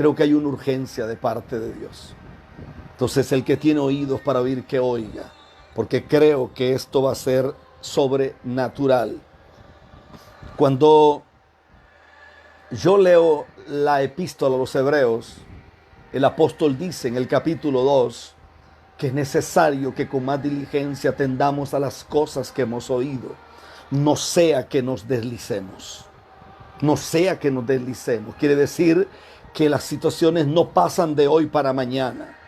Creo que hay una urgencia de parte de Dios. Entonces, el que tiene oídos para oír, que oiga, porque creo que esto va a ser sobrenatural. Cuando yo leo la epístola a los Hebreos, el apóstol dice en el capítulo 2 que es necesario que con más diligencia atendamos a las cosas que hemos oído, no sea que nos deslicemos. No sea que nos deslicemos. Quiere decir que las situaciones no pasan de hoy para mañana.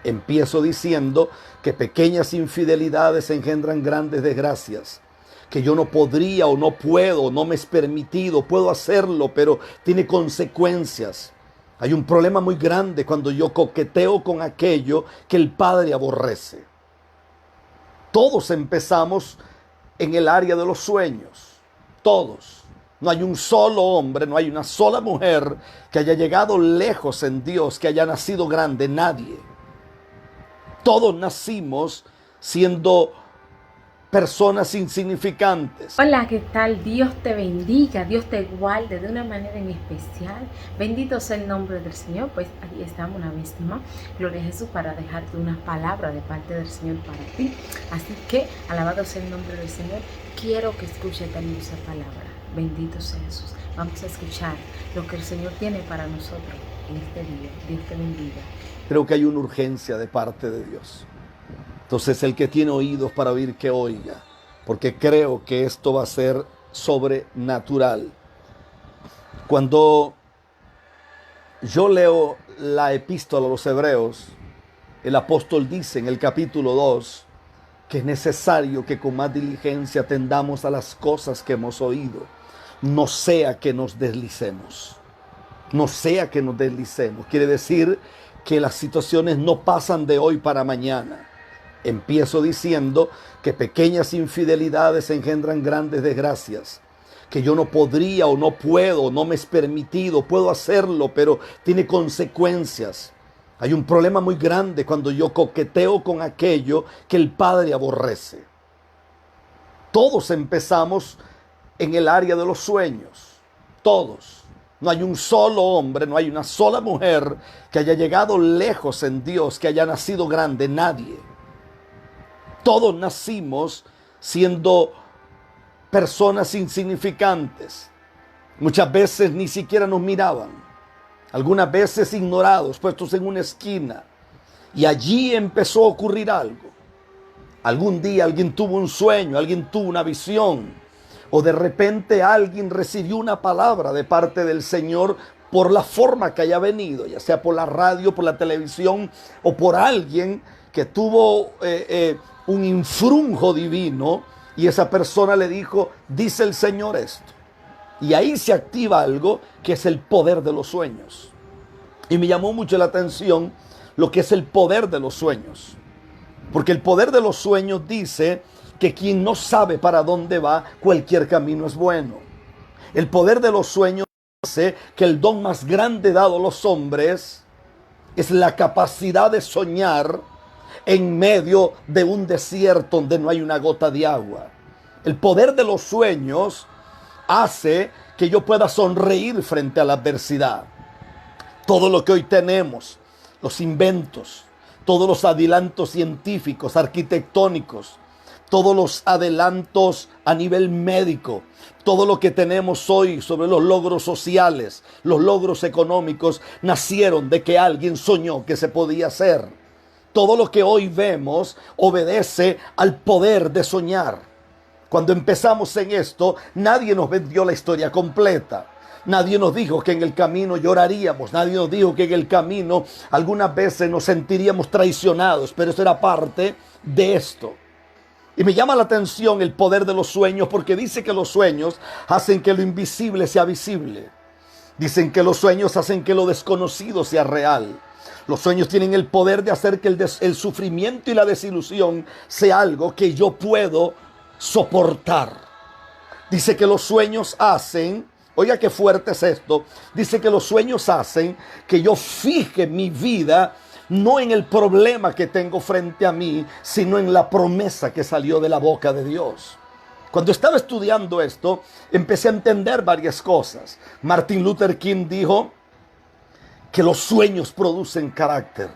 Empiezo diciendo que pequeñas infidelidades engendran grandes desgracias. Que yo no podría o no puedo, no me es permitido, puedo hacerlo, pero tiene consecuencias. Hay un problema muy grande cuando yo coqueteo con aquello que el Padre aborrece. Todos empezamos en el área de los sueños. Todos. No hay un solo hombre, no hay una sola mujer que haya llegado lejos en Dios, que haya nacido grande. Nadie. Todos nacimos siendo personas insignificantes. Hola, ¿qué tal? Dios te bendiga, Dios te guarde de una manera en especial. Bendito sea el nombre del Señor. Pues aquí estamos una vez más, gloria a Jesús, para dejarte una palabra de parte del Señor para ti. Así que, alabado sea el nombre del Señor. Quiero que escuches esta hermosa palabra. Bendito sea Jesús. Vamos a escuchar lo que el Señor tiene para nosotros en este día. Dios te bendiga. Creo que hay una urgencia de parte de Dios. Entonces, el que tiene oídos para oír, que oiga, porque creo que esto va a ser sobrenatural. Cuando yo leo la epístola a los Hebreos, el apóstol dice en el capítulo 2 que es necesario que con más diligencia atendamos a las cosas que hemos oído, no sea que nos deslicemos. No sea que nos deslicemos. Quiere decir que las situaciones no pasan de hoy para mañana. Empiezo diciendo que pequeñas infidelidades engendran grandes desgracias. Que yo no podría o no puedo, no me es permitido, puedo hacerlo, pero tiene consecuencias. Hay un problema muy grande cuando yo coqueteo con aquello que el Padre aborrece. Todos empezamos en el área de los sueños. Todos. No hay un solo hombre, no hay una sola mujer que haya llegado lejos en Dios, que haya nacido grande. Nadie. Todos nacimos siendo personas insignificantes. Muchas veces ni siquiera nos miraban. Algunas veces ignorados, puestos en una esquina. Y allí empezó a ocurrir algo. Algún día alguien tuvo un sueño, alguien tuvo una visión. O de repente alguien recibió una palabra de parte del Señor por la forma que haya venido, ya sea por la radio, por la televisión o por alguien que tuvo un infrunjo divino y esa persona le dijo, dice el Señor esto. Y ahí se activa algo que es el poder de los sueños. Y me llamó mucho la atención lo que es el poder de los sueños. Porque el poder de los sueños dice que quien no sabe para dónde va, cualquier camino es bueno. El poder de los sueños dice que el don más grande dado a los hombres es la capacidad de soñar en medio de un desierto donde no hay una gota de agua. El poder de los sueños hace que yo pueda sonreír frente a la adversidad. Todo lo que hoy tenemos, los inventos, todos los adelantos científicos, arquitectónicos, todos los adelantos a nivel médico, todo lo que tenemos hoy sobre los logros sociales, los logros económicos, nacieron de que alguien soñó que se podía hacer. Todo lo que hoy vemos obedece al poder de soñar. Cuando empezamos en esto, nadie nos vendió la historia completa. Nadie nos dijo que en el camino lloraríamos. Nadie nos dijo que en el camino algunas veces nos sentiríamos traicionados. Pero eso era parte de esto. Y me llama la atención el poder de los sueños, porque dice que los sueños hacen que lo invisible sea visible. Dicen que los sueños hacen que lo desconocido sea real. Los sueños tienen el poder de hacer que el sufrimiento y la desilusión sea algo que yo puedo soportar. Dice que los sueños hacen, oiga qué fuerte es esto, dice que los sueños hacen que yo fije mi vida no en el problema que tengo frente a mí, sino en la promesa que salió de la boca de Dios. Cuando estaba estudiando esto, empecé a entender varias cosas. Martin Luther King dijo que los sueños producen carácter,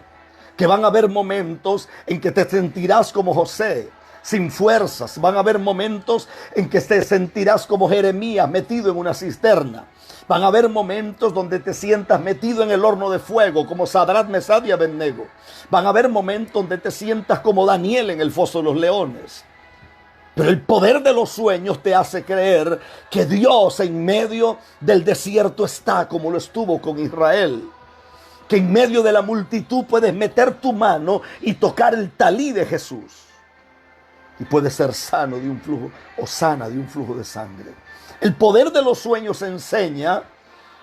que van a haber momentos en que te sentirás como José, sin fuerzas. Van a haber momentos en que te sentirás como Jeremías, metido en una cisterna. Van a haber momentos donde te sientas metido en el horno de fuego, como Sadrach, Mesach y Abednego. Van a haber momentos donde te sientas como Daniel en el foso de los leones. Pero el poder de los sueños te hace creer que Dios en medio del desierto está, como lo estuvo con Israel. Que en medio de la multitud puedes meter tu mano y tocar el talí de Jesús. Y puedes ser sano de un flujo o sana de un flujo de sangre. El poder de los sueños enseña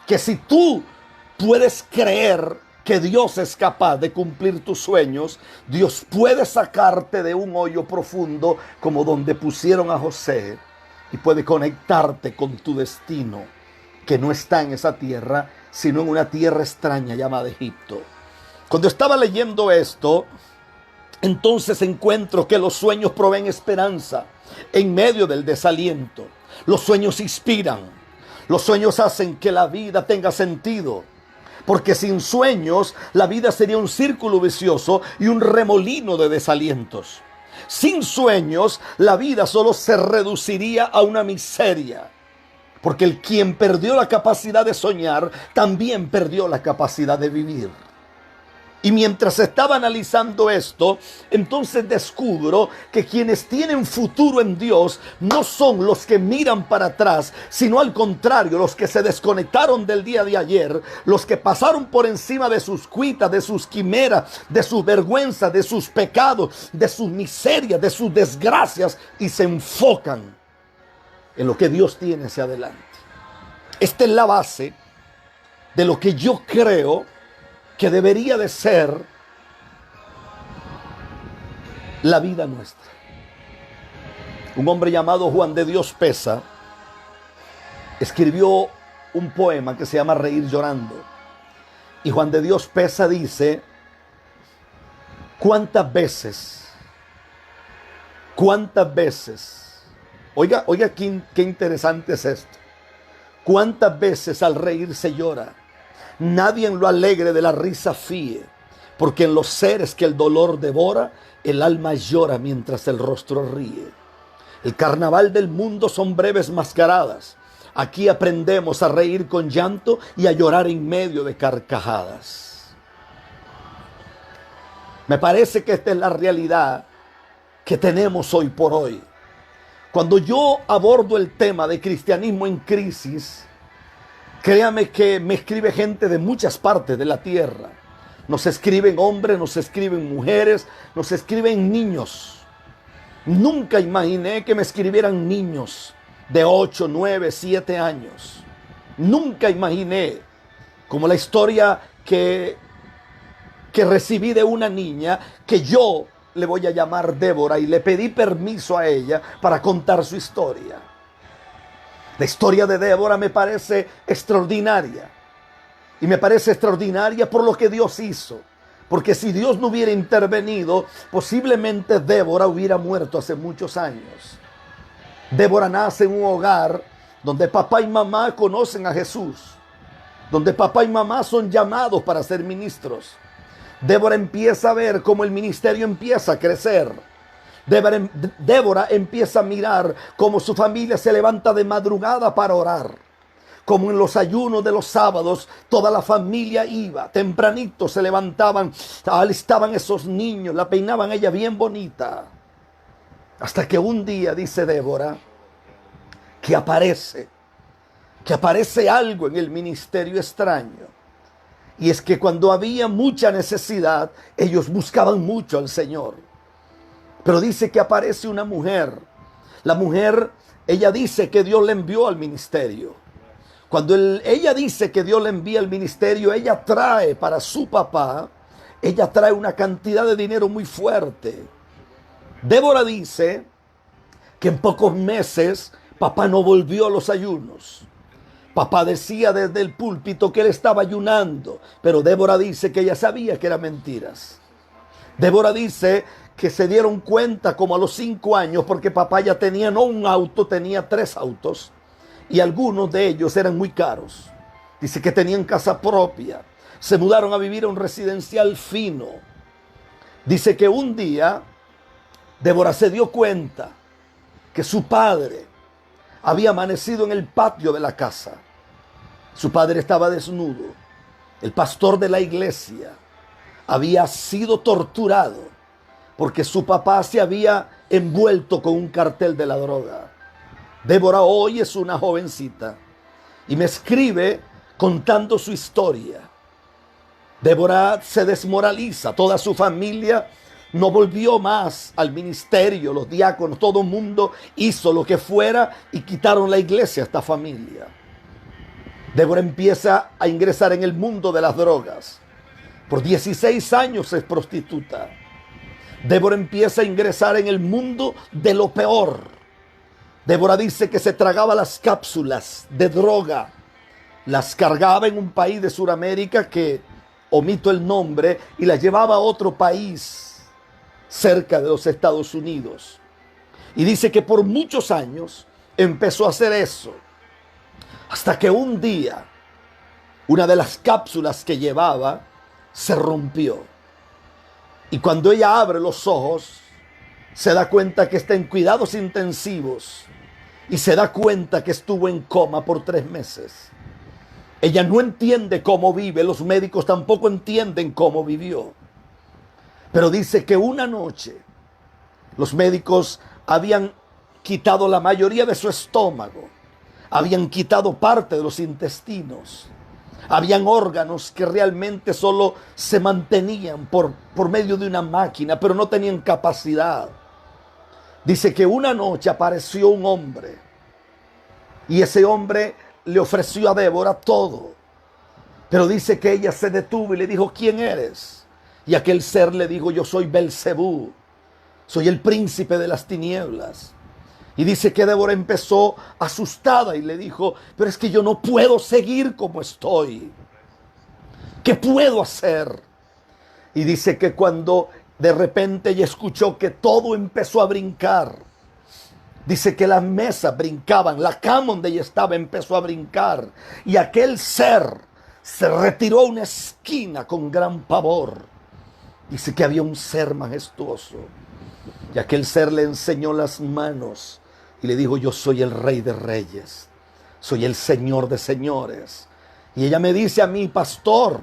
que si tú puedes creer que Dios es capaz de cumplir tus sueños, Dios puede sacarte de un hoyo profundo como donde pusieron a José y puede conectarte con tu destino, que no está en esa tierra, sino en una tierra extraña llamada Egipto. Cuando estaba leyendo esto, entonces encuentro que los sueños proveen esperanza en medio del desaliento. Los sueños inspiran. Los sueños hacen que la vida tenga sentido. Porque sin sueños la vida sería un círculo vicioso y un remolino de desalientos. Sin sueños la vida solo se reduciría a una miseria. Porque el quien perdió la capacidad de soñar también perdió la capacidad de vivir. Y mientras estaba analizando esto, entonces descubro que quienes tienen futuro en Dios no son los que miran para atrás, sino al contrario, los que se desconectaron del día de ayer, los que pasaron por encima de sus cuitas, de sus quimeras, de sus vergüenzas, de sus pecados, de sus miserias, de sus desgracias y se enfocan en lo que Dios tiene hacia adelante. Esta es la base de lo que yo creo que debería de ser la vida nuestra. Un hombre llamado Juan de Dios Pesa escribió un poema que se llama Reír llorando. Y Juan de Dios Pesa dice: ¿cuántas veces, oiga qué interesante es esto, cuántas veces al reír se llora? Nadie en lo alegre de la risa fíe, porque en los seres que el dolor devora, el alma llora mientras el rostro ríe. El carnaval del mundo son breves mascaradas. Aquí aprendemos a reír con llanto y a llorar en medio de carcajadas. Me parece que esta es la realidad que tenemos hoy por hoy. Cuando yo abordo el tema de cristianismo en crisis, créame que me escribe gente de muchas partes de la tierra. Nos escriben hombres, nos escriben mujeres, nos escriben niños. Nunca imaginé que me escribieran niños de 8, 9, 7 años. Nunca imaginé, como la historia que recibí de una niña que yo le voy a llamar Débora, y le pedí permiso a ella para contar su historia. La historia de Débora me parece extraordinaria. Y me parece extraordinaria por lo que Dios hizo. Porque si Dios no hubiera intervenido, posiblemente Débora hubiera muerto hace muchos años. Débora nace en un hogar donde papá y mamá conocen a Jesús. Donde papá y mamá son llamados para ser ministros. Débora empieza a ver cómo el ministerio empieza a crecer. Débora empieza a mirar cómo su familia se levanta de madrugada para orar. Como en los ayunos de los sábados, toda la familia iba, tempranito se levantaban, alistaban esos niños, la peinaban ella bien bonita. Hasta que un día, dice Débora, que aparece algo en el ministerio extraño. Y es que cuando había mucha necesidad, ellos buscaban mucho al Señor. Pero dice que aparece una mujer. La mujer, ella dice que Dios le envió al ministerio. Cuando ella dice que Dios le envía al ministerio, ella trae para su papá, ella trae una cantidad de dinero muy fuerte. Débora dice que en pocos meses papá no volvió a los ayunos. Papá decía desde el púlpito que él estaba ayunando, pero Débora dice que ella sabía que eran mentiras. Débora dice que se dieron cuenta como a los 5 años, porque papá ya tenía no un auto, tenía 3 autos, y algunos de ellos eran muy caros. Dice que tenían casa propia. se mudaron a vivir a un residencial fino. Dice que un día Débora se dio cuenta que su padre había amanecido en el patio de la casa. Su padre estaba desnudo. El pastor de la iglesia había sido torturado porque su papá se había envuelto con un cartel de la droga. Débora hoy es una jovencita y me escribe contando su historia. Débora se desmoraliza, toda su familia no volvió más al ministerio, los diáconos, todo el mundo hizo lo que fuera y quitaron la iglesia a esta familia. Débora empieza a ingresar en el mundo de las drogas. Por 16 años es prostituta. Débora empieza a ingresar en el mundo de lo peor. Débora dice que se tragaba las cápsulas de droga, las cargaba en un país de Sudamérica que omito el nombre y las llevaba a otro país cerca de los Estados Unidos. Y dice que por muchos años empezó a hacer eso, hasta que un día una de las cápsulas que llevaba se rompió. Y cuando ella abre los ojos, se da cuenta que está en cuidados intensivos y se da cuenta que estuvo en coma por 3 meses. Ella no entiende cómo vive, los médicos tampoco entienden cómo vivió. Pero dice que una noche los médicos habían quitado la mayoría de su estómago, habían quitado parte de los intestinos, habían órganos que realmente solo se mantenían por medio de una máquina, pero no tenían capacidad. Dice que una noche apareció un hombre y ese hombre le ofreció a Débora todo. Pero dice que ella se detuvo y le dijo, ¿quién eres? Y aquel ser le dijo, yo soy Belcebú, soy el príncipe de las tinieblas. Y dice que Débora empezó asustada y le dijo, pero es que yo no puedo seguir como estoy. ¿Qué puedo hacer? Y dice que cuando de repente ella escuchó que todo empezó a brincar, dice que las mesas brincaban, la cama donde ella estaba empezó a brincar y aquel ser se retiró a una esquina con gran pavor. Dice que había un ser majestuoso y aquel ser le enseñó las manos y le dijo, yo soy el Rey de Reyes, soy el Señor de Señores. Y ella me dice a mí, pastor,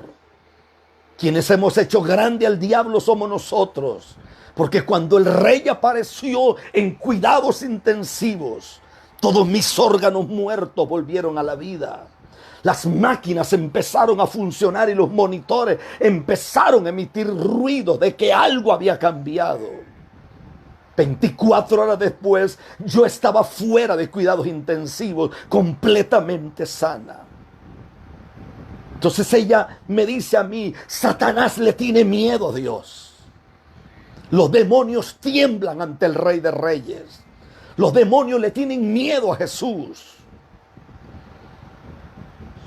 quienes hemos hecho grande al diablo somos nosotros. Porque cuando el rey apareció en cuidados intensivos, todos mis órganos muertos volvieron a la vida. Las máquinas empezaron a funcionar y los monitores empezaron a emitir ruidos de que algo había cambiado. 24 horas después, yo estaba fuera de cuidados intensivos, completamente sana. Entonces ella me dice a mí, Satanás le tiene miedo a Dios. Los demonios tiemblan ante el Rey de Reyes. Los demonios le tienen miedo a Jesús.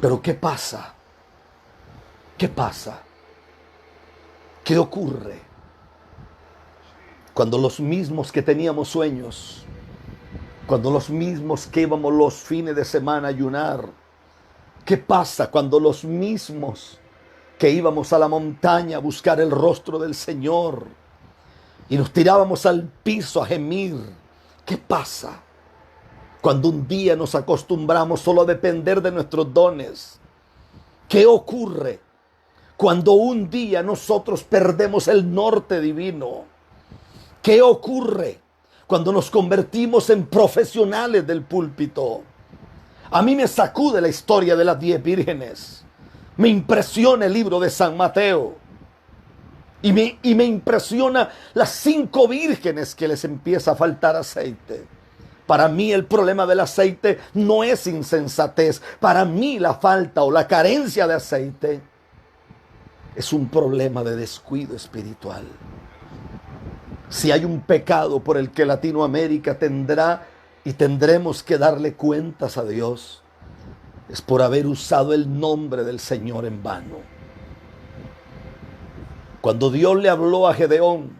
Pero ¿qué pasa? ¿Qué pasa? ¿Qué ocurre? Cuando los mismos que teníamos sueños, cuando los mismos que íbamos los fines de semana a ayunar, ¿qué pasa cuando los mismos que íbamos a la montaña a buscar el rostro del Señor y nos tirábamos al piso a gemir? ¿Qué pasa cuando un día nos acostumbramos solo a depender de nuestros dones? ¿Qué ocurre cuando un día nosotros perdemos el norte divino? ¿Qué ocurre cuando nos convertimos en profesionales del púlpito? A mí me sacude la historia de las 10 vírgenes. Me impresiona el libro de San Mateo. Y me impresiona las 5 vírgenes que les empieza a faltar aceite. Para mí el problema del aceite no es insensatez. Para mí la falta o la carencia de aceite es un problema de descuido espiritual. Si hay un pecado por el que Latinoamérica tendrá y tendremos que darle cuentas a Dios, es por haber usado el nombre del Señor en vano. Cuando Dios le habló a Gedeón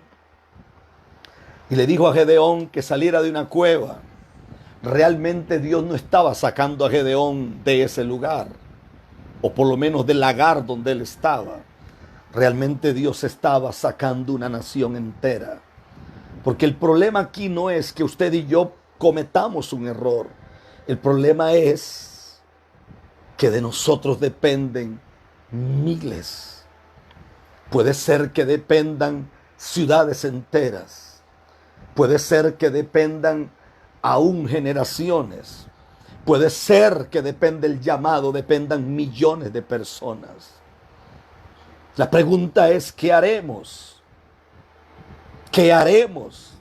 y le dijo a Gedeón que saliera de una cueva, realmente Dios no estaba sacando a Gedeón de ese lugar. o por lo menos del lagar donde él estaba, realmente Dios estaba sacando una nación entera. Porque el problema aquí no es que usted y yo cometamos un error. El problema es que de nosotros dependen miles. Puede ser que dependan ciudades enteras. Puede ser que dependan aún generaciones. Puede ser que depende el llamado, dependan millones de personas. La pregunta es, ¿qué haremos? ¿Qué haremos?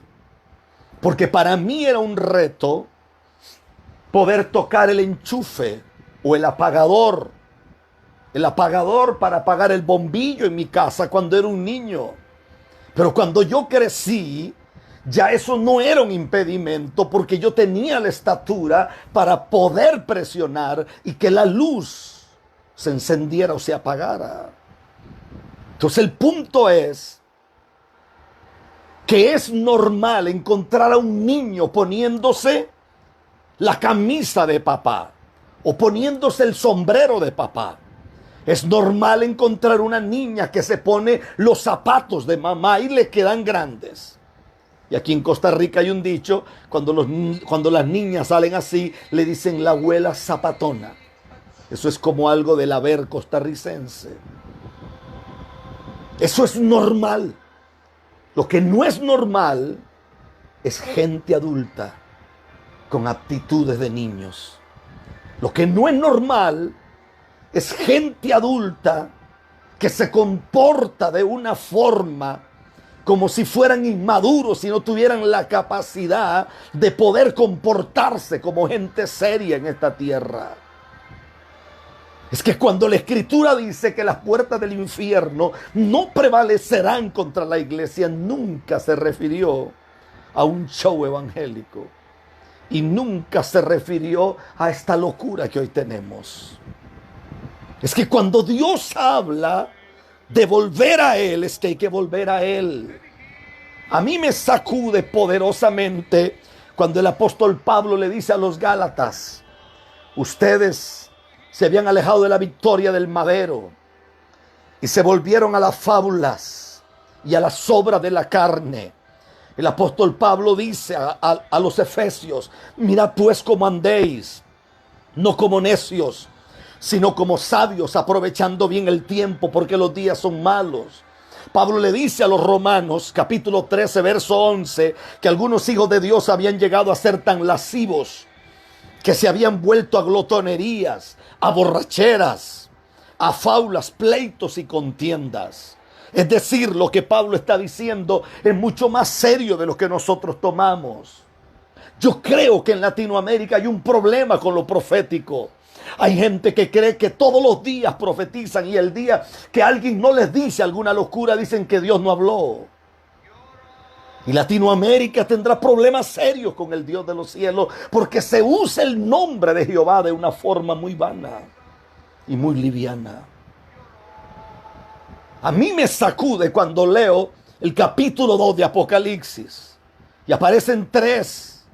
Porque para mí era un reto poder tocar el enchufe o el apagador para apagar el bombillo en mi casa cuando era un niño. Pero cuando yo crecí, ya eso no era un impedimento porque yo tenía la estatura para poder presionar y que la luz se encendiera o se apagara. Entonces el punto es que es normal encontrar a un niño poniéndose la camisa de papá o poniéndose el sombrero de papá. Es normal encontrar una niña que se pone los zapatos de mamá y le quedan grandes. Y aquí en Costa Rica hay un dicho, cuando las niñas salen así, le dicen la abuela zapatona. Eso es como algo del haber costarricense. Eso es normal. Lo que no es normal es gente adulta con actitudes de niños. Lo que no es normal es gente adulta que se comporta de una forma como si fueran inmaduros y no tuvieran la capacidad de poder comportarse como gente seria en esta tierra. Es que cuando la Escritura dice que las puertas del infierno no prevalecerán contra la iglesia, nunca se refirió a un show evangélico y nunca se refirió a esta locura que hoy tenemos. Es que cuando Dios habla de volver a Él, es que hay que volver a Él. A mí me sacude poderosamente cuando el apóstol Pablo le dice a los Gálatas: ustedes se habían alejado de la victoria del madero y se volvieron a las fábulas y a las obras de la carne. El apóstol Pablo dice a los efesios: mirad pues cómo andéis, no como necios, sino como sabios, aprovechando bien el tiempo, porque los días son malos. Pablo le dice a los romanos, capítulo 13, verso 11, que algunos hijos de Dios habían llegado a ser tan lascivos que se habían vuelto a glotonerías, a borracheras, a faulas, pleitos y contiendas. Es decir, lo que Pablo está diciendo es mucho más serio de lo que nosotros tomamos. Yo creo que en Latinoamérica hay un problema con lo profético. Hay gente que cree que todos los días profetizan y el día que alguien no les dice alguna locura dicen que Dios no habló. Y Latinoamérica tendrá problemas serios con el Dios de los cielos porque se usa el nombre de Jehová de una forma muy vana y muy liviana. A mí me sacude cuando leo el capítulo 2 de Apocalipsis y aparecen tres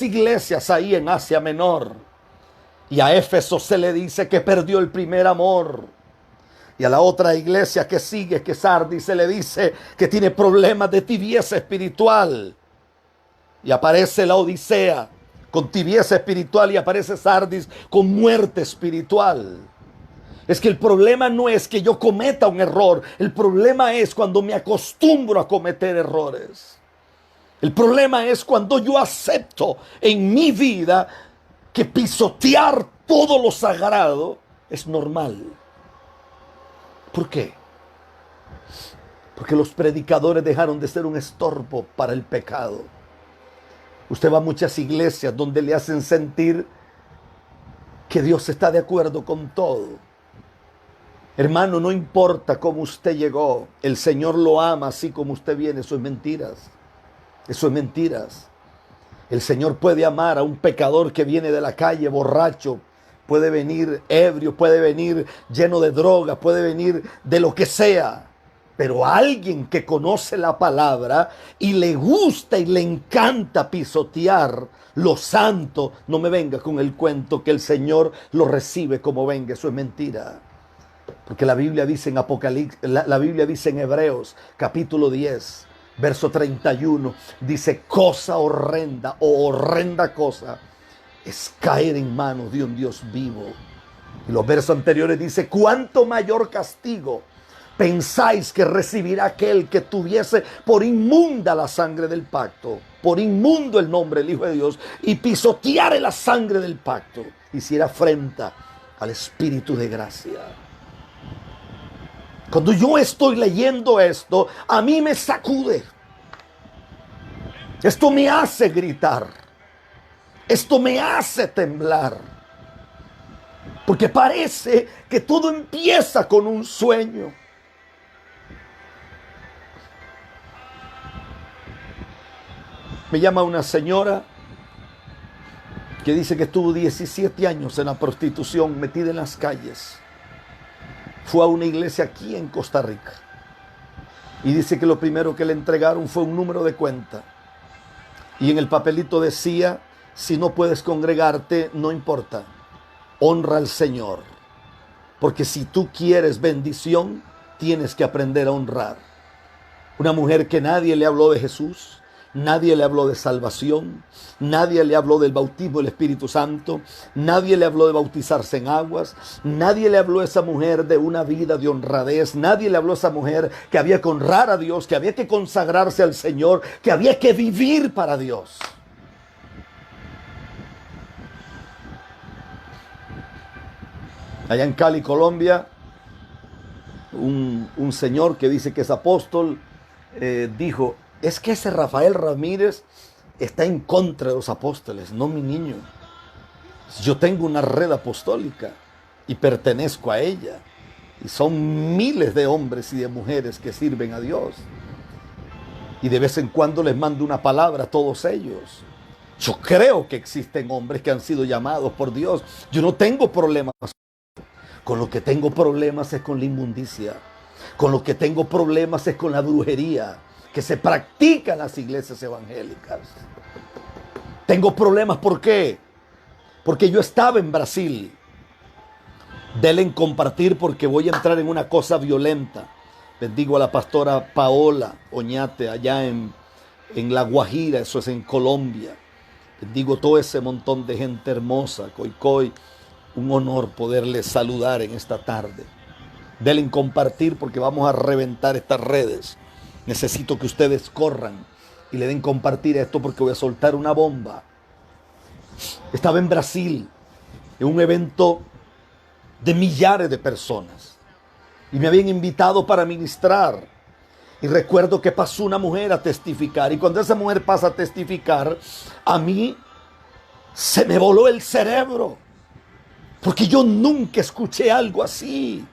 iglesias ahí en Asia Menor. Y a Éfeso se le dice que perdió el primer amor. Y a la otra iglesia que sigue, que es Sardis, se le dice que tiene problemas de tibieza espiritual. Y aparece la Odisea con tibieza espiritual y aparece Sardis con muerte espiritual. Es que el problema no es que yo cometa un error. El problema es cuando me acostumbro a cometer errores. El problema es cuando yo acepto en mi vida que pisotear todo lo sagrado es normal. ¿Por qué? Porque los predicadores dejaron de ser un estorbo para el pecado. Usted va a muchas iglesias donde le hacen sentir que Dios está de acuerdo con todo. Hermano, no importa cómo usted llegó, el Señor lo ama así como usted viene. Eso es mentiras. Eso es mentiras. El Señor puede amar a un pecador que viene de la calle borracho, puede venir ebrio, puede venir lleno de droga, puede venir de lo que sea. Pero alguien que conoce la palabra y le gusta y le encanta pisotear lo santo, no me venga con el cuento que el Señor lo recibe como venga. Eso es mentira. Porque la Biblia dice en Apocalipsis, la Biblia dice en Hebreos capítulo 10, verso 31, dice: cosa horrenda o horrenda cosa es caer en manos de un Dios vivo. Y los versos anteriores dice: cuánto mayor castigo pensáis que recibirá aquel que tuviese por inmunda la sangre del pacto, por inmundo el nombre del Hijo de Dios, y pisoteare la sangre del pacto, hiciera afrenta al Espíritu de gracia. Cuando yo estoy leyendo esto, a mí me sacude. Esto me hace gritar. Esto me hace temblar. Porque parece que todo empieza con un sueño. Me llama una señora que dice que estuvo 17 años en la prostitución, metida en las calles. Fue a una iglesia aquí en Costa Rica y dice que lo primero que le entregaron fue un número de cuenta. Y en el papelito decía: si no puedes congregarte, no importa, honra al Señor. Porque si tú quieres bendición, tienes que aprender a honrar. Una mujer que nadie le habló de Jesús, nadie le habló de salvación, nadie le habló del bautismo del Espíritu Santo, nadie le habló de bautizarse en aguas, nadie le habló a esa mujer de una vida de honradez, nadie le habló a esa mujer que había que honrar a Dios, que había que consagrarse al Señor, que había que vivir para Dios. Allá en Cali, Colombia, un señor que dice que es apóstol, dijo: es que ese Rafael Ramírez está en contra de los apóstoles. No, mi niño. Yo tengo una red apostólica y pertenezco a ella. Y son miles de hombres y de mujeres que sirven a Dios. Y de vez en cuando les mando una palabra a todos ellos. Yo creo que existen hombres que han sido llamados por Dios. Yo no tengo problemas. Con lo que tengo problemas es con la inmundicia. Con lo que tengo problemas es con la brujería que se practica en las iglesias evangélicas. Tengo problemas, ¿por qué? Porque yo estaba en Brasil. Denle en compartir porque voy a entrar en una cosa violenta. Bendigo a la pastora Paola Oñate allá en La Guajira, eso es en Colombia. Bendigo todo ese montón de gente hermosa, Coicoy. Un honor poderles saludar en esta tarde. Denle en compartir porque vamos a reventar estas redes. Necesito que ustedes corran y le den compartir esto porque voy a soltar una bomba. Estaba en Brasil, en un evento de millares de personas. Y me habían invitado para ministrar. Y recuerdo que pasó una mujer a testificar. Y cuando esa mujer pasa a testificar, a mí se me voló el cerebro. Porque yo nunca escuché algo así.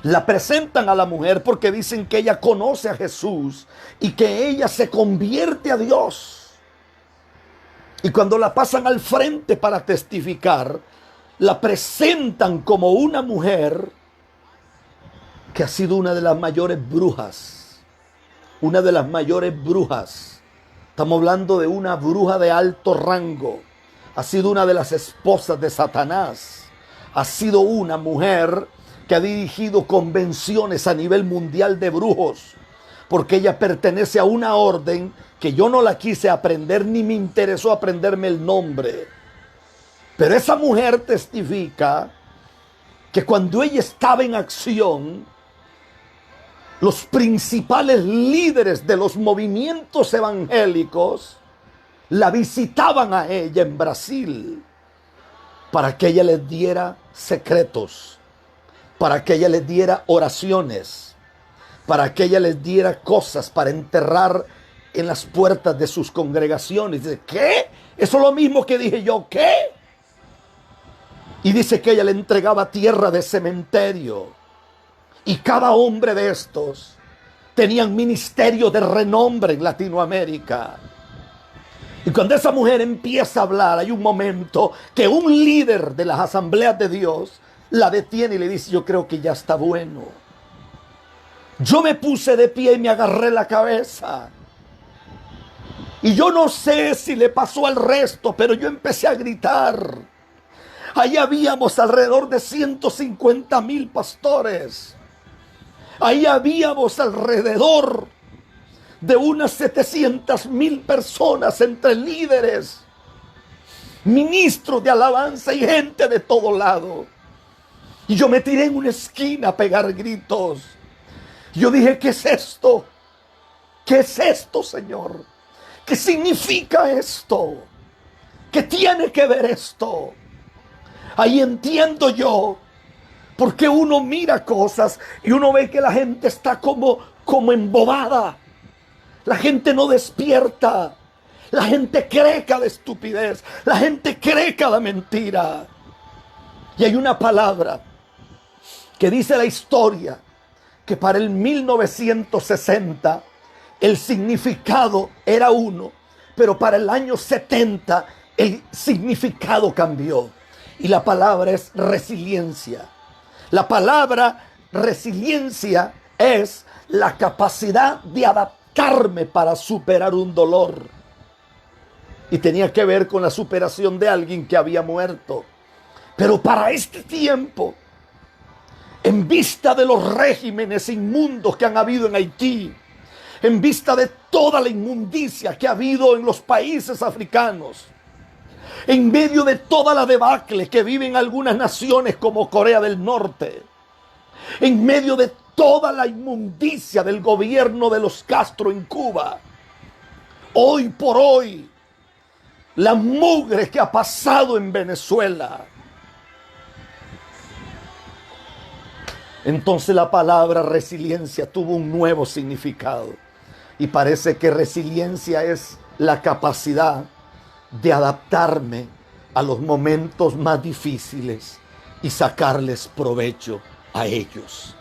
La presentan a la mujer porque dicen que ella conoce a Jesús y que ella se convierte a Dios. Y cuando la pasan al frente para testificar, la presentan como una mujer que ha sido una de las mayores brujas. Una de las mayores brujas. Estamos hablando de una bruja de alto rango. Ha sido una de las esposas de Satanás. Ha sido una mujer que ha dirigido convenciones a nivel mundial de brujos, porque ella pertenece a una orden que yo no la quise aprender ni me interesó aprenderme el nombre. Pero esa mujer testifica que cuando ella estaba en acción, los principales líderes de los movimientos evangélicos la visitaban a ella en Brasil para que ella les diera secretos, para que ella les diera oraciones, para que ella les diera cosas para enterrar en las puertas de sus congregaciones. Dice, ¿qué? Eso es lo mismo que dije yo, ¿qué? Y dice que ella le entregaba tierra de cementerio. Y cada hombre de estos tenían ministerio de renombre en Latinoamérica. Y cuando esa mujer empieza a hablar, hay un momento que un líder de las asambleas de Dios la detiene y le dice, yo creo que ya está bueno. Yo me puse de pie y me agarré la cabeza. Y yo no sé si le pasó al resto, pero yo empecé a gritar. Ahí habíamos alrededor de 150,000 pastores. Ahí habíamos alrededor de unas 700,000 personas entre líderes, ministros de alabanza y gente de todo lado. Y yo me tiré en una esquina a pegar gritos. Yo dije, ¿qué es esto? ¿Qué es esto, Señor? ¿Qué significa esto? ¿Qué tiene que ver esto? Ahí entiendo yo, porque uno mira cosas y uno ve que la gente está como embobada. La gente no despierta. La gente cree cada estupidez. La gente cree cada mentira. Y hay una palabra que dice la historia que para el 1960 el significado era uno, pero para el año 70 el significado cambió. Y la palabra es resiliencia. La palabra resiliencia es la capacidad de adaptarme para superar un dolor. Y tenía que ver con la superación de alguien que había muerto. Pero para este tiempo, en vista de los regímenes inmundos que han habido en Haití, en vista de toda la inmundicia que ha habido en los países africanos, en medio de toda la debacle que viven algunas naciones como Corea del Norte, en medio de toda la inmundicia del gobierno de los Castro en Cuba, hoy por hoy, la mugre que ha pasado en Venezuela, entonces la palabra resiliencia tuvo un nuevo significado. Y parece que resiliencia es la capacidad de adaptarme a los momentos más difíciles y sacarles provecho a ellos.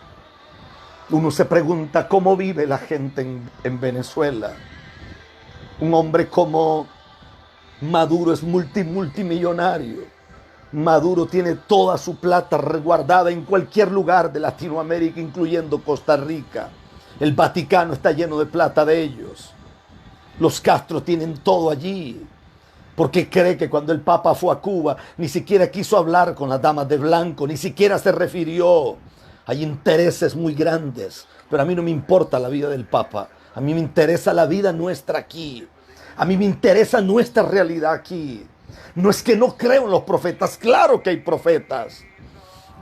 Uno se pregunta cómo vive la gente en Venezuela. Un hombre como Maduro es multimillonario. Maduro tiene toda su plata resguardada en cualquier lugar de Latinoamérica, incluyendo Costa Rica. El Vaticano está lleno de plata de ellos. Los Castro tienen todo allí. Porque cree que cuando el Papa fue a Cuba, ni siquiera quiso hablar con las damas de blanco, ni siquiera se refirió. Hay intereses muy grandes, pero a mí no me importa la vida del Papa. A mí me interesa la vida nuestra aquí. A mí me interesa nuestra realidad aquí. No es que no creo en los profetas, claro que hay profetas.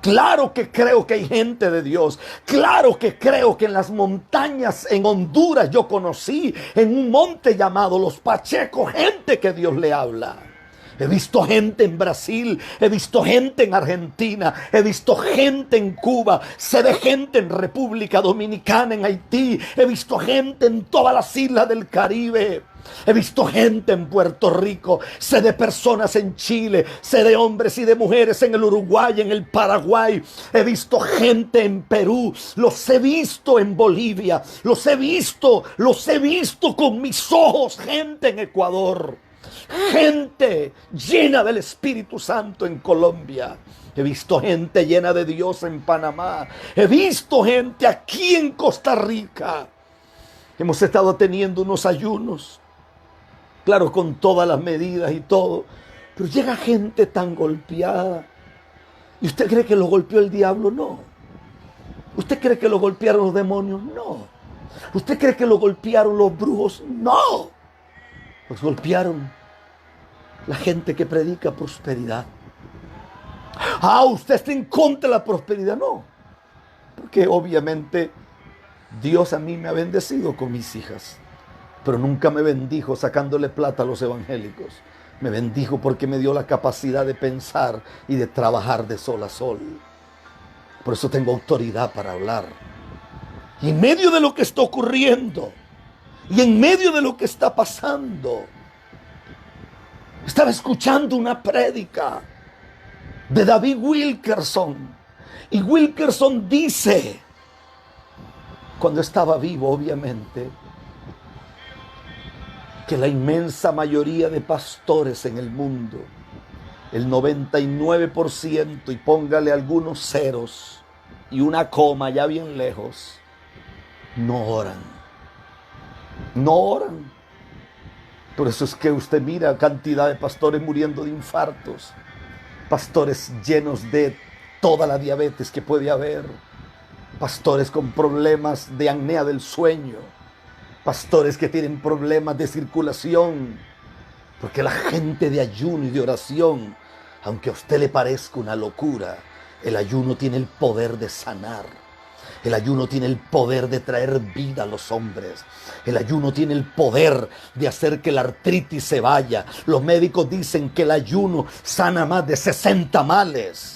Claro que creo que hay gente de Dios. Claro que creo que en las montañas en Honduras yo conocí en un monte llamado Los Pachecos gente que Dios le habla. He visto gente en Brasil, he visto gente en Argentina, he visto gente en Cuba, sé de gente en República Dominicana, en Haití, he visto gente en todas las islas del Caribe. He visto gente en Puerto Rico, sé de personas en Chile, sé de hombres y de mujeres en el Uruguay, en el Paraguay. He visto gente en Perú, los he visto en Bolivia, los he visto con mis ojos, gente en Ecuador, gente llena del Espíritu Santo en Colombia. He visto gente llena de Dios en Panamá. He visto gente aquí en Costa Rica. Hemos estado teniendo unos ayunos. Claro, con todas las medidas y todo. Pero llega gente tan golpeada. ¿Y usted cree que lo golpeó el diablo? No. ¿Usted cree que lo golpearon los demonios? No. ¿Usted cree que lo golpearon los brujos? No. Los golpearon la gente que predica prosperidad. ¿Usted está en contra de la prosperidad? No. Porque obviamente Dios a mí me ha bendecido con mis hijas. Pero nunca me bendijo sacándole plata a los evangélicos. Me bendijo porque me dio la capacidad de pensar y de trabajar de sol a sol. Por eso tengo autoridad para hablar. Y en medio de lo que está ocurriendo, y en medio de lo que está pasando, estaba escuchando una prédica de David Wilkerson. Y Wilkerson dice, cuando estaba vivo obviamente, que la inmensa mayoría de pastores en el mundo, el 99%, y póngale algunos ceros y una coma ya bien lejos, no oran. No oran. Por eso es que usted mira cantidad de pastores muriendo de infartos, pastores llenos de toda la diabetes que puede haber, pastores con problemas de apnea del sueño, pastores que tienen problemas de circulación, porque la gente de ayuno y de oración, aunque a usted le parezca una locura, el ayuno tiene el poder de sanar. El ayuno tiene el poder de traer vida a los hombres. El ayuno tiene el poder de hacer que la artritis se vaya. Los médicos dicen que el ayuno sana más de 60 males.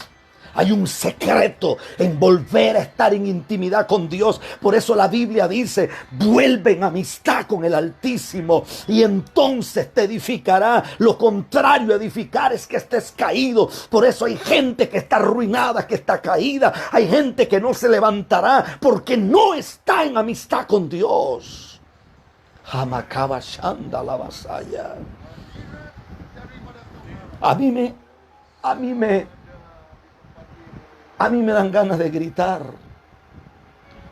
Hay un secreto en volver a estar en intimidad con Dios. Por eso la Biblia dice, vuelve en amistad con el Altísimo y entonces te edificará. Lo contrario a edificar es que estés caído. Por eso hay gente que está arruinada, que está caída. Hay gente que no se levantará porque no está en amistad con Dios. Hamakaba Shanda la vasalla. A mí me dan ganas de gritar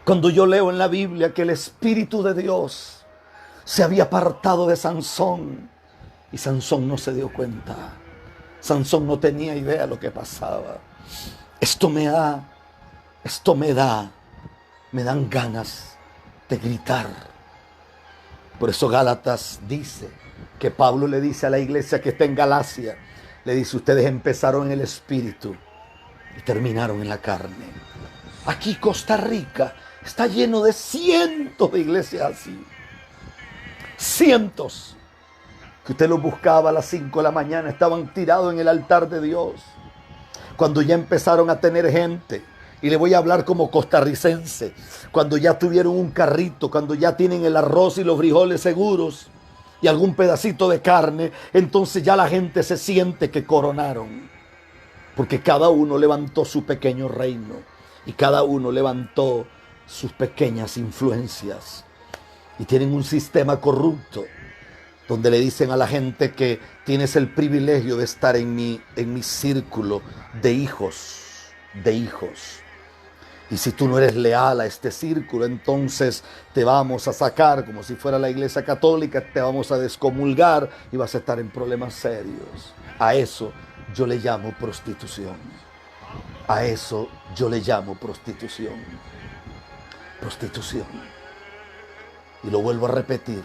cuando yo leo en la Biblia que el Espíritu de Dios se había apartado de Sansón y Sansón no se dio cuenta. Sansón no tenía idea de lo que pasaba. Me dan ganas de gritar. Por eso Gálatas dice que Pablo le dice a la iglesia que está en Galacia, le dice, ustedes empezaron en el Espíritu y terminaron en la carne. Aquí Costa Rica está lleno de cientos de iglesias así. Cientos. Que usted los buscaba a las 5 de la mañana, estaban tirados en el altar de Dios. Cuando ya empezaron a tener gente, y le voy a hablar como costarricense, cuando ya tuvieron un carrito, cuando ya tienen el arroz y los frijoles seguros y algún pedacito de carne, entonces ya la gente se siente que coronaron. Porque cada uno levantó su pequeño reino y cada uno levantó sus pequeñas influencias. Y tienen un sistema corrupto donde le dicen a la gente que tienes el privilegio de estar en mi círculo de hijos. Y si tú no eres leal a este círculo, entonces te vamos a sacar, como si fuera la iglesia católica, te vamos a descomulgar y vas a estar en problemas serios. A eso yo le llamo prostitución. A eso yo le llamo prostitución. Prostitución. Y lo vuelvo a repetir.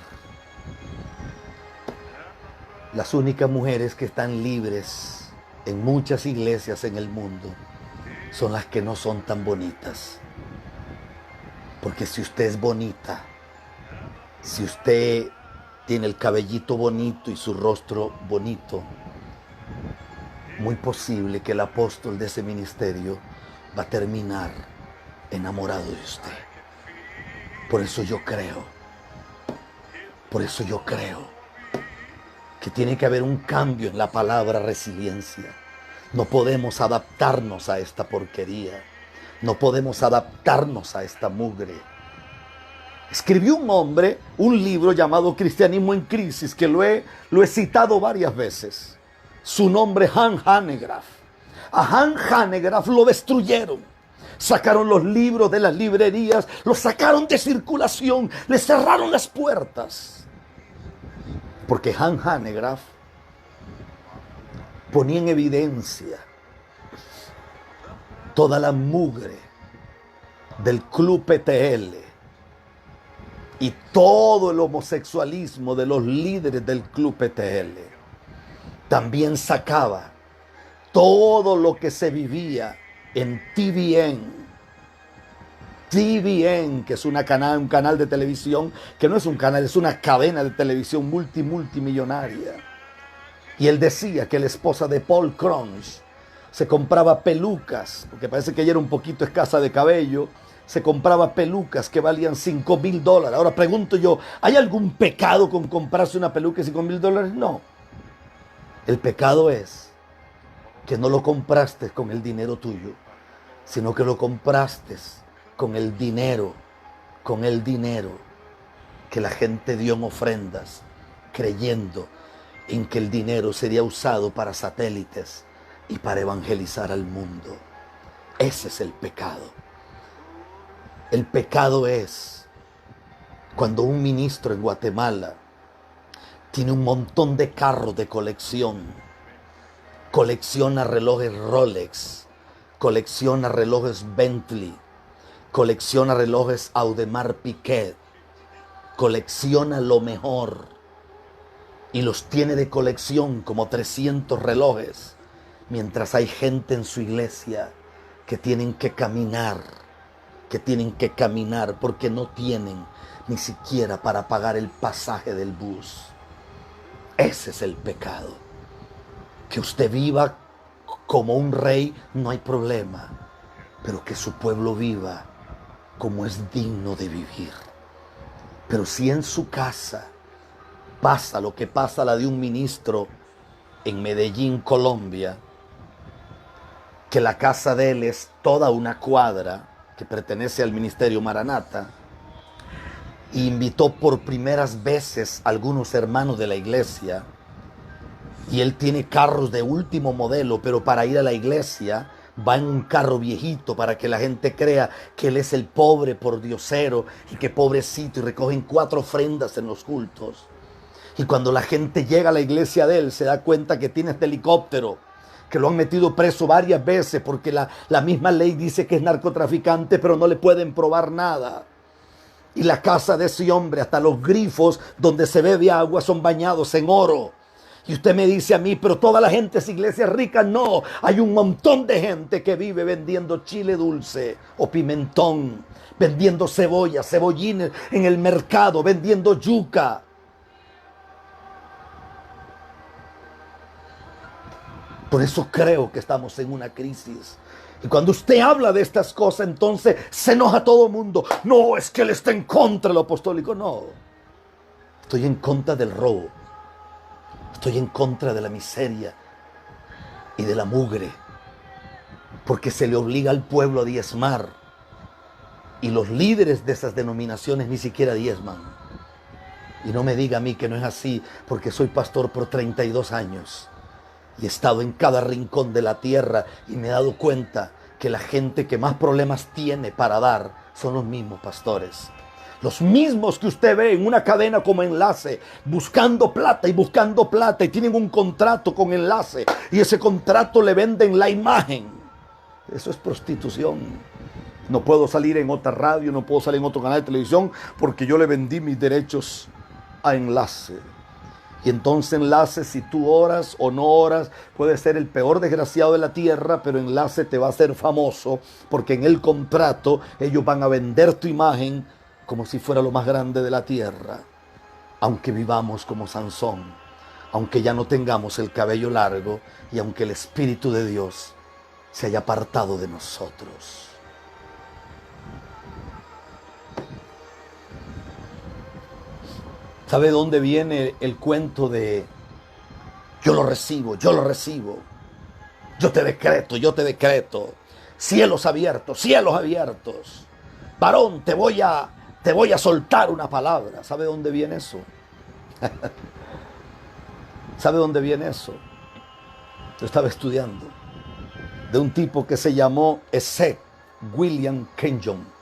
Las únicas mujeres que están libres en muchas iglesias en el mundo son las que no son tan bonitas. Porque si usted es bonita, si usted tiene el cabellito bonito y su rostro bonito, muy posible que el apóstol de ese ministerio va a terminar enamorado de usted. Por eso yo creo que tiene que haber un cambio en la palabra resiliencia. No podemos adaptarnos a esta porquería. No podemos adaptarnos a esta mugre. Escribió un hombre un libro llamado Cristianismo en Crisis, que lo he citado varias veces. Su nombre, Han Hanegraaff. A Han Hanegraaff lo destruyeron. Sacaron los libros de las librerías, los sacaron de circulación, le cerraron las puertas. Porque Han Hanegraaff ponía en evidencia toda la mugre del Club PTL y todo el homosexualismo de los líderes del Club PTL. También sacaba todo lo que se vivía en TVN. TVN, que es un canal de televisión, que no es un canal, es una cadena de televisión multimillonaria. Y él decía que la esposa de Paul Crunch se compraba pelucas, porque parece que ella era un poquito escasa de cabello, se compraba pelucas que valían $5,000. Ahora pregunto yo, ¿hay algún pecado con comprarse una peluca de $5,000? No. El pecado es que no lo compraste con el dinero tuyo, sino que lo compraste con el dinero que la gente dio en ofrendas, creyendo en que el dinero sería usado para satélites y para evangelizar al mundo. Ese es el pecado. El pecado es Cuando un ministro en Guatemala tiene un montón de carros de colección, colecciona relojes Rolex, colecciona relojes Bentley, colecciona relojes Audemars Piguet, colecciona lo mejor y los tiene de colección como 300 relojes, mientras hay gente en su iglesia que tienen que caminar porque no tienen ni siquiera para pagar el pasaje del bus. Ese es el pecado. Que usted viva como un rey no hay problema, pero que su pueblo viva como es digno de vivir. Pero si en su casa pasa lo que pasa la de un ministro en Medellín, Colombia, que la casa de él es toda una cuadra que pertenece al Ministerio Maranata, e invitó por primeras veces a algunos hermanos de la iglesia, y él tiene carros de último modelo, pero para ir a la iglesia va en un carro viejito para que la gente crea que él es el pobre pordiosero y que pobrecito, y recogen 4 ofrendas en los cultos. Y cuando la gente llega a la iglesia de él se da cuenta que tiene este helicóptero, que lo han metido preso varias veces porque la misma ley dice que es narcotraficante, pero no le pueden probar nada. Y la casa de ese hombre, hasta los grifos donde se bebe agua son bañados en oro. Y usted me dice a mí, pero toda la gente es iglesia rica. No, hay un montón de gente que vive vendiendo chile dulce o pimentón, vendiendo cebolla, cebollines en el mercado, vendiendo yuca. Por eso creo que estamos en una crisis. Y cuando usted habla de estas cosas, entonces se enoja todo el mundo. No, es que él está en contra de lo apostólico. No, estoy en contra del robo. Estoy en contra de la miseria y de la mugre. Porque se le obliga al pueblo a diezmar. Y los líderes de esas denominaciones ni siquiera diezman. Y no me diga a mí que no es así, porque soy pastor por 32 años. Y he estado en cada rincón de la tierra y me he dado cuenta que la gente que más problemas tiene para dar son los mismos pastores. Los mismos que usted ve en una cadena como Enlace, buscando plata y tienen un contrato con Enlace y ese contrato le venden la imagen. Eso es prostitución. No puedo salir en otra radio, no puedo salir en otro canal de televisión porque yo le vendí mis derechos a Enlace. Y entonces Enlace, si tú oras o no oras, puede ser el peor desgraciado de la tierra, pero Enlace te va a hacer famoso porque en el contrato ellos van a vender tu imagen como si fuera lo más grande de la tierra. Aunque vivamos como Sansón, aunque ya no tengamos el cabello largo y aunque el Espíritu de Dios se haya apartado de nosotros. ¿Sabe dónde viene el cuento de yo lo recibo, yo lo recibo? Yo te decreto. Cielos abiertos. Varón, te voy a soltar una palabra. ¿Sabe dónde viene eso? ¿Sabe dónde viene eso? Yo estaba estudiando de un tipo que se llamó Esek William Kenyon.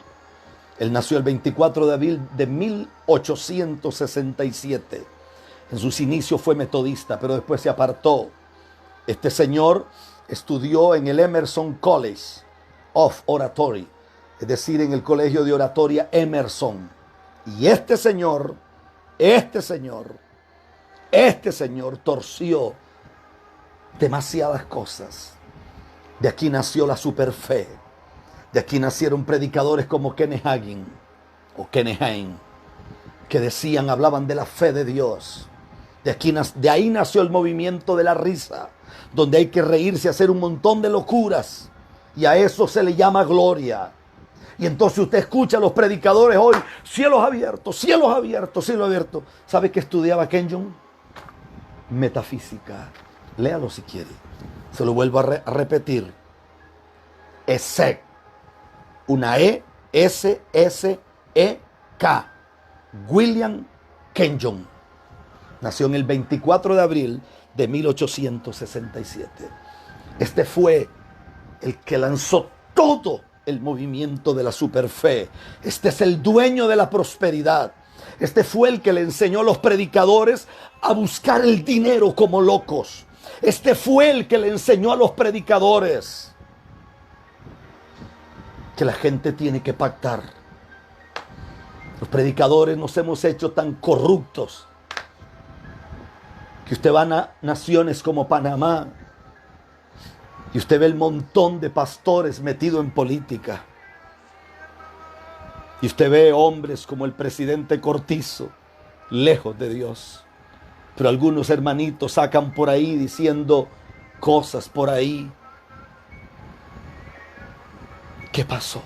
Él nació el 24 de abril de 1867. En sus inicios fue metodista, pero después se apartó. Este señor estudió en el Emerson College of Oratory, es decir, en el colegio de oratoria Emerson. Y este señor torció demasiadas cosas. De aquí nació la superfe. De aquí nacieron predicadores como Kenneth Hagin o Kenneth Hagin, que hablaban de la fe de Dios. De ahí nació el movimiento de la risa, donde hay que reírse, hacer un montón de locuras, y a eso se le llama gloria. Y entonces usted escucha a los predicadores hoy, cielos abiertos. ¿Sabe qué estudiaba Kenyon? Metafísica. Léalo si quiere. Se lo vuelvo a repetir. Esek. Una E-S-S-E-K. William Kenyon. Nació en el 24 de abril de 1867. Este fue el que lanzó todo el movimiento de la superfe. Este es el dueño de la prosperidad. Este fue el que le enseñó a los predicadores a buscar el dinero como locos. Este fue el que le enseñó a los predicadores que la gente tiene que pactar. Los predicadores nos hemos hecho tan corruptos que usted va a naciones como Panamá y usted ve el montón de pastores metidos en política. Y usted ve hombres como el presidente Cortizo, lejos de Dios. Pero algunos hermanitos sacan por ahí diciendo cosas por ahí. ¿Qué pasó?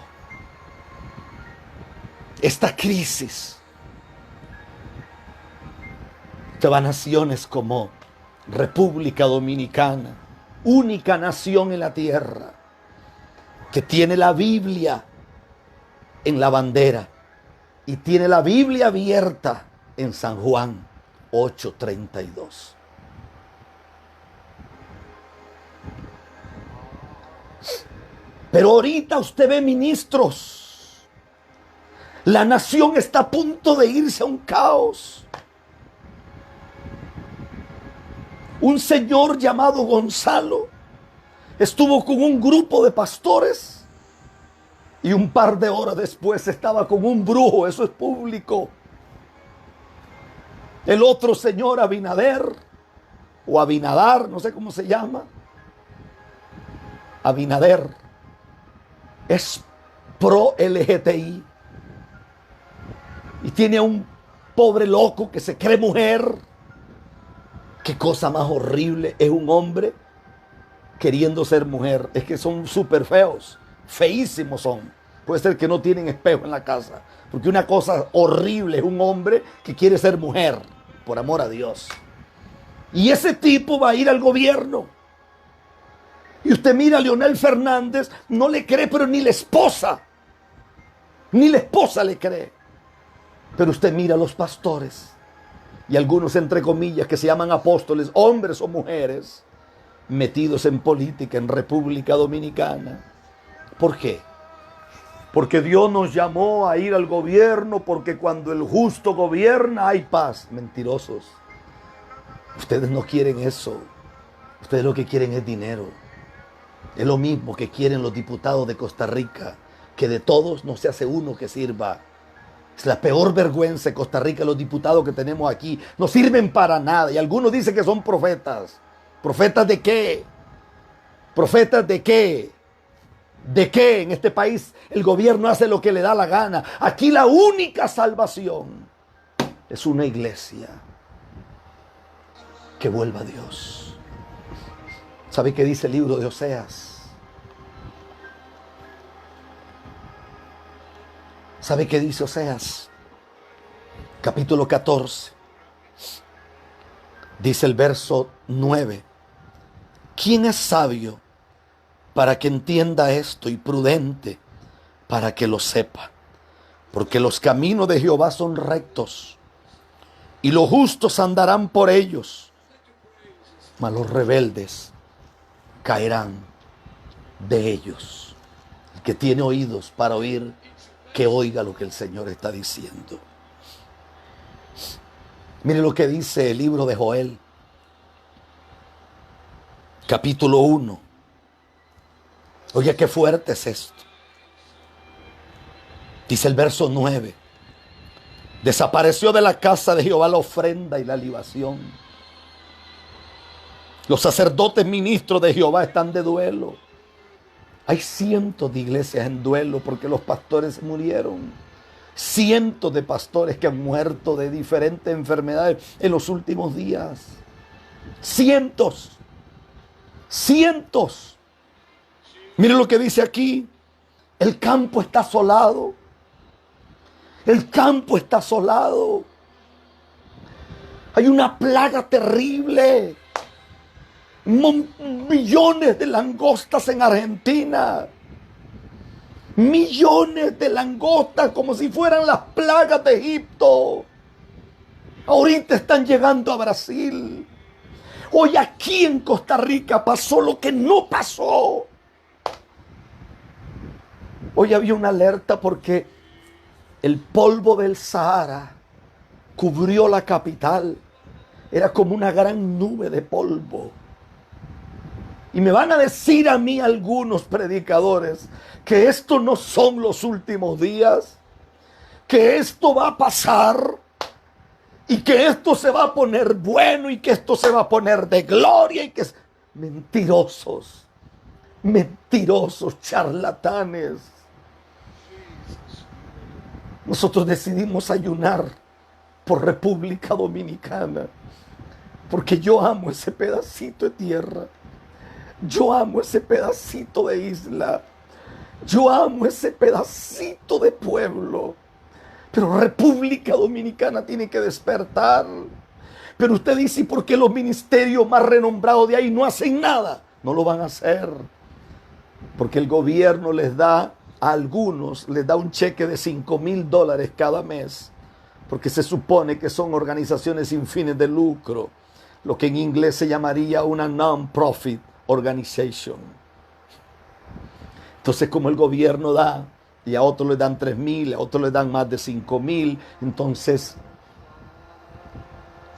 Esta crisis. Usted va a naciones como República Dominicana, única nación en la tierra que tiene la Biblia en la bandera y tiene la Biblia abierta en San Juan 8:32. Pero ahorita usted ve ministros. La nación está a punto de irse a un caos. Un señor llamado Gonzalo estuvo con un grupo de pastores y un par de horas después estaba con un brujo. Eso es público. El otro señor, Abinader o Abinadar, no sé cómo se llama, Abinader, es pro LGTI y tiene a un pobre loco que se cree mujer. Qué cosa más horrible es un hombre queriendo ser mujer. Es que son súper feos, feísimos son. Puede ser que no tienen espejo en la casa, porque una cosa horrible es un hombre que quiere ser mujer, por amor a Dios. Y ese tipo va a ir al gobierno. Y usted mira a Leonel Fernández, no le cree, pero ni la esposa le cree. Pero usted mira a los pastores y algunos, entre comillas, que se llaman apóstoles, hombres o mujeres, metidos en política en República Dominicana. ¿Por qué? Porque Dios nos llamó a ir al gobierno, porque cuando el justo gobierna hay paz. Mentirosos. Ustedes no quieren eso. Ustedes lo que quieren es dinero. Es lo mismo que quieren los diputados de Costa Rica, que de todos no se hace uno que sirva. Es la peor vergüenza de Costa Rica. Los diputados que tenemos aquí no sirven para nada. Y algunos dicen que son profetas. ¿Profetas de qué? ¿Profetas de qué? ¿De qué? En este país el gobierno hace lo que le da la gana. Aquí la única salvación es una iglesia que vuelva a Dios. ¿Sabe qué dice el libro de Oseas? ¿Sabe qué dice Oseas? Capítulo 14. Dice el verso 9. ¿Quién es sabio para que entienda esto y prudente para que lo sepa? Porque los caminos de Jehová son rectos y los justos andarán por ellos, mas los rebeldes caerán de ellos. El que tiene oídos para oír, que oiga lo que el Señor está diciendo. Mire lo que dice el libro de Joel, capítulo 1. Oye, qué fuerte es esto. Dice el verso 9. Desapareció de la casa de Jehová la ofrenda y la libación. Los sacerdotes ministros de Jehová están de duelo. Hay cientos de iglesias en duelo porque los pastores murieron. Cientos de pastores que han muerto de diferentes enfermedades en los últimos días. Cientos. Cientos. Miren lo que dice aquí. El campo está asolado. El campo está asolado. Hay una plaga terrible. Millones de langostas en Argentina. Millones de langostas como si fueran las plagas de Egipto. Ahorita están llegando a Brasil. Hoy aquí en Costa Rica pasó lo que no pasó. Hoy había una alerta porque el polvo del Sahara cubrió la capital. Era como una gran nube de polvo. Y me van a decir a mí algunos predicadores que esto no son los últimos días, que esto va a pasar y que esto se va a poner bueno y que esto se va a poner de gloria y que es... Mentirosos, mentirosos, charlatanes. Nosotros decidimos ayunar por República Dominicana porque yo amo ese pedacito de tierra. Yo amo ese pedacito de isla. Yo amo ese pedacito de pueblo. Pero República Dominicana tiene que despertar. Pero usted dice, ¿por qué los ministerios más renombrados de ahí no hacen nada? No lo van a hacer. Porque el gobierno les da, a algunos, les da un cheque de $5,000 cada mes. Porque se supone que son organizaciones sin fines de lucro. Lo que en inglés se llamaría una non-profit organization. Entonces, como el gobierno da, y a otros le dan 3,000, a otros le dan más de 5,000, entonces,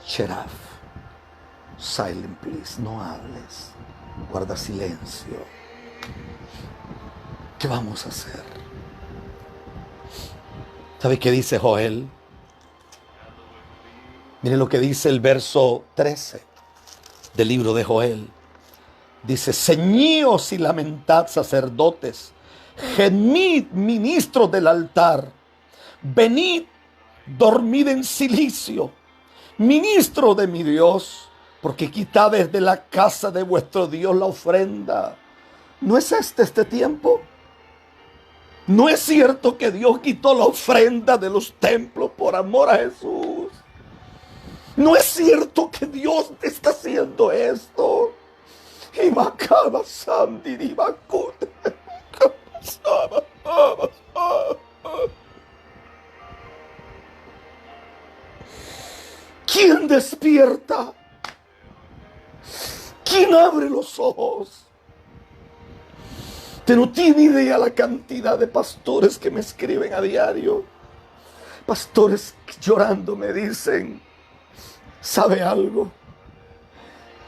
shut up, silent please, no hables, guarda silencio. ¿Qué vamos a hacer? ¿Sabe qué dice Joel? Miren lo que dice el verso 13 del libro de Joel. Dice, ceñíos y lamentad, sacerdotes, gemid, ministros del altar, venid, dormid en silicio, ministro de mi Dios, porque quitad desde la casa de vuestro Dios la ofrenda. ¿No es este tiempo? ¿No es cierto que Dios quitó la ofrenda de los templos por amor a Jesús? ¿No es cierto que Dios está haciendo esto? Y Macaba Sandy y Bacute. ¿Quién despierta? ¿Quién abre los ojos? Usted no tiene idea la cantidad de pastores que me escriben a diario. Pastores llorando me dicen, ¿sabe algo?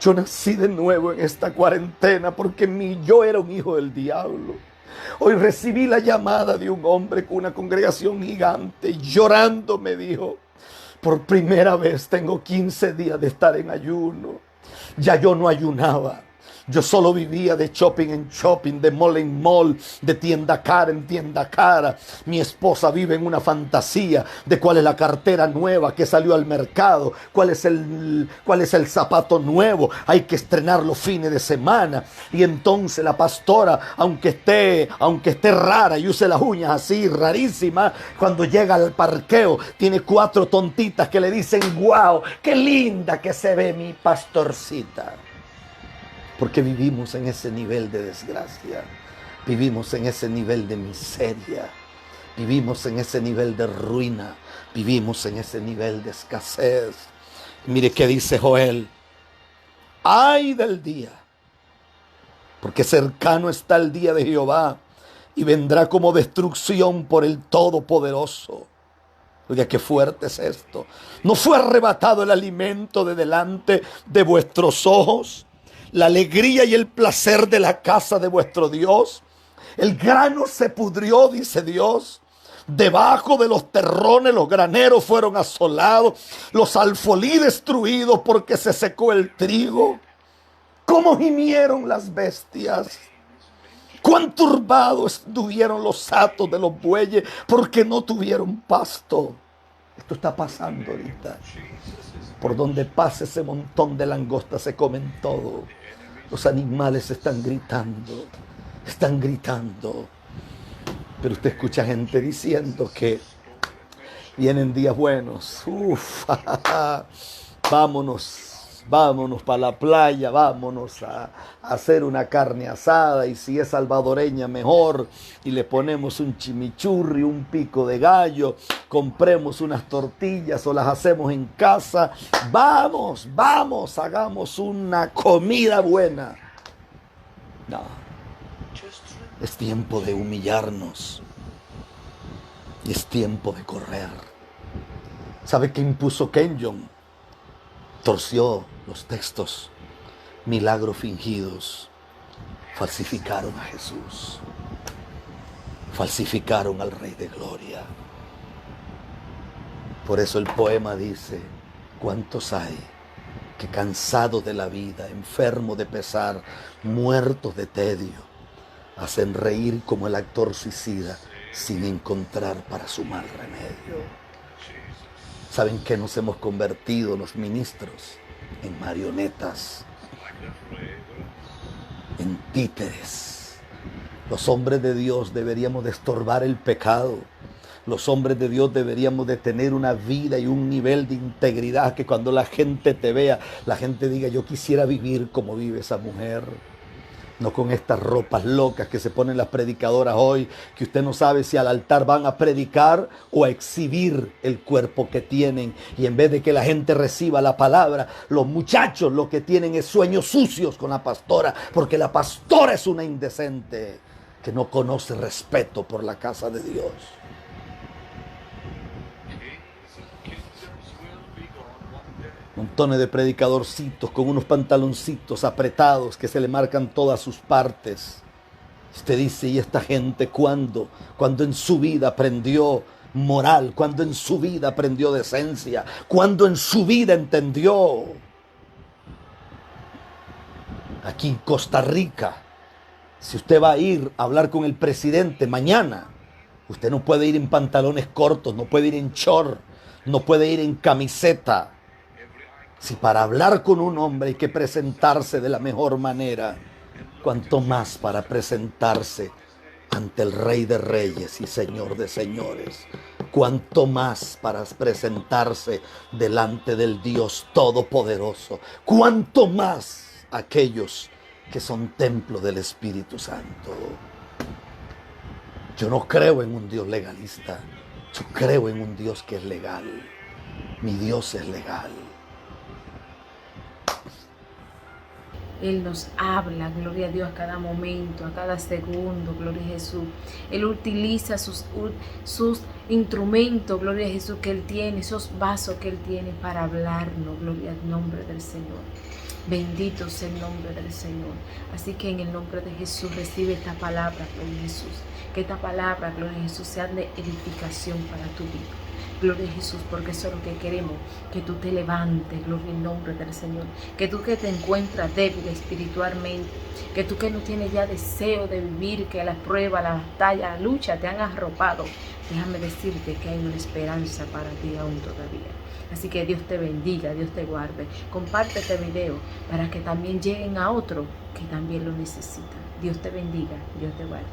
Yo nací de nuevo en esta cuarentena porque yo era un hijo del diablo. Hoy recibí la llamada de un hombre con una congregación gigante y llorando me dijo, por primera vez tengo 15 días de estar en ayuno. Ya yo no ayunaba. Yo solo vivía de shopping en shopping, de mall en mall, de tienda cara en tienda cara. Mi esposa vive en una fantasía de cuál es la cartera nueva que salió al mercado, cuál es el zapato nuevo. Hay que estrenar los fines de semana. Y entonces la pastora, aunque esté rara y use las uñas así, rarísimas, cuando llega al parqueo, tiene 4 tontitas que le dicen, wow, qué linda que se ve mi pastorcita. Porque vivimos en ese nivel de desgracia, vivimos en ese nivel de miseria, vivimos en ese nivel de ruina, vivimos en ese nivel de escasez. Mire qué dice Joel, ay del día, porque cercano está el día de Jehová y vendrá como destrucción por el Todopoderoso. Oiga, qué fuerte es esto. ¿No fue arrebatado el alimento de delante de vuestros ojos? La alegría y el placer de la casa de vuestro Dios. El grano se pudrió, dice Dios. Debajo de los terrones los graneros fueron asolados. Los alfolí destruidos porque se secó el trigo. ¿Cómo gimieron las bestias? Cuán turbados estuvieron los hatos de los bueyes porque no tuvieron pasto. Esto está pasando ahorita. Por donde pase ese montón de langostas se comen todo. Los animales están gritando. Están gritando. Pero usted escucha gente diciendo que vienen días buenos. Uf, vámonos para la playa, vámonos a hacer una carne asada, y si es salvadoreña mejor, y le ponemos un chimichurri, un pico de gallo, compremos unas tortillas o las hacemos en casa. Vamos, hagamos una comida buena. No, es tiempo de humillarnos y es tiempo de correr. ¿Sabe qué impuso Kenyon? Torció los textos, milagros fingidos, falsificaron a Jesús, falsificaron al Rey de Gloria. Por eso el poema dice: ¿cuántos hay que cansados de la vida, enfermos de pesar, muertos de tedio, hacen reír como el actor suicida sin encontrar para su mal remedio? ¿Saben qué nos hemos convertido los ministros? En marionetas, en títeres. Los hombres de Dios deberíamos de estorbar el pecado. Los hombres de Dios deberíamos de tener una vida y un nivel de integridad que cuando la gente te vea, la gente diga: yo quisiera vivir como vive esa mujer. No con estas ropas locas que se ponen las predicadoras hoy, que usted no sabe si al altar van a predicar o a exhibir el cuerpo que tienen. Y en vez de que la gente reciba la palabra, los muchachos lo que tienen es sueños sucios con la pastora, porque la pastora es una indecente que no conoce respeto por la casa de Dios. Montones de predicadorcitos con unos pantaloncitos apretados que se le marcan todas sus partes. Usted dice: ¿y esta gente cuándo? ¿Cuándo en su vida aprendió moral? ¿Cuándo en su vida aprendió decencia? ¿Cuándo en su vida entendió? Aquí en Costa Rica, si usted va a ir a hablar con el presidente mañana, usted no puede ir en pantalones cortos, no puede ir en short, no puede ir en camiseta. Si para hablar con un hombre hay que presentarse de la mejor manera, cuanto más para presentarse ante el Rey de Reyes y Señor de Señores, cuanto más para presentarse delante del Dios Todopoderoso, cuanto más aquellos que son templo del Espíritu Santo. Yo no creo en un Dios legalista, yo creo en un Dios que es legal. Mi Dios es legal. Él nos habla, gloria a Dios, a cada momento, a cada segundo, gloria a Jesús. Él utiliza sus instrumentos, gloria a Jesús, que Él tiene, esos vasos que Él tiene para hablarnos, gloria al nombre del Señor. Bendito sea el nombre del Señor. Así que en el nombre de Jesús recibe esta palabra, gloria a Jesús. Que esta palabra, gloria a Jesús, sea de edificación para tu vida. Gloria a Jesús, porque eso es lo que queremos, que tú te levantes, gloria al nombre del Señor. Que tú que te encuentras débil espiritualmente, que tú que no tienes ya deseo de vivir, que la prueba, la batalla, la lucha te han arropado, déjame decirte que hay una esperanza para ti aún todavía. Así que Dios te bendiga, Dios te guarde. Comparte este video para que también lleguen a otros que también lo necesitan. Dios te bendiga, Dios te guarde.